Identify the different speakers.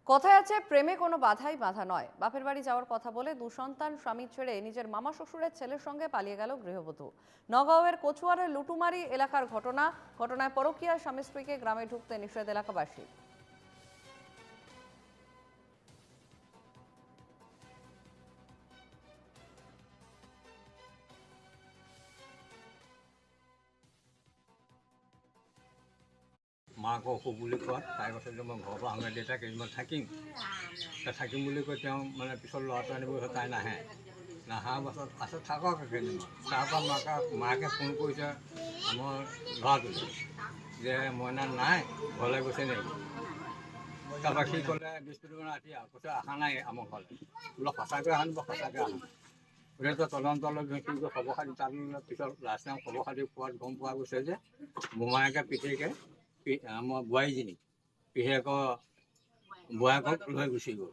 Speaker 1: কথায় আছে প্রেমে কোনো বাধাই বাধা নয়। বাপের বাড়ি যাওয়ার কথা বলে দুসন্তান স্বামী ছেড়ে নিজের মামা শ্বশুরের ছেলের সঙ্গে পালিয়ে গেল গৃহবধূ। নগাঁওয়ের কচুয়ারের লুটুমারি এলাকার ঘটনায় পরকীয়া স্বামী স্ত্রীকে গ্রামে ঢুকতে নিষেধ এলাকাবাসী।
Speaker 2: মাক অসুখ বুলি কোৱাত তাই কৈছে যে মই ঘৰৰ পৰা আহোঁ দেউতা কেইদিনমান থাকিম বুলি কৈ তেওঁ মানে পিছত ল'ৰাটো আনিব তাই নাহে। নাহাৰ পাছত থাকক কেইদিনমান। তাৰপৰা মাকে ফোন কৰিছে আমাৰ ল'ৰাটোলৈ যে মইনা নাই, ঘৰলৈ গৈছে নেকি। তাৰপৰা সি ক'লে বৃহস্পতিবাৰ ৰাতি কৈছে অহা নাই আমাৰ ঘৰলৈ। বোলো সঁচাকৈ অহা নিব, সঁচাকৈ অহা গতিকে তদন্তলৈ কি খবৰ খাতি তাত পিছত লাষ্ট টাইম খবৰ খাতি পোৱাত গম পোৱা গৈছে যে মোমায়েকে পিতেকে আমাৰ বোৱাৰীজনী পেহীয়েকৰ বোৱায়েকক লৈ গুচি গ'ল।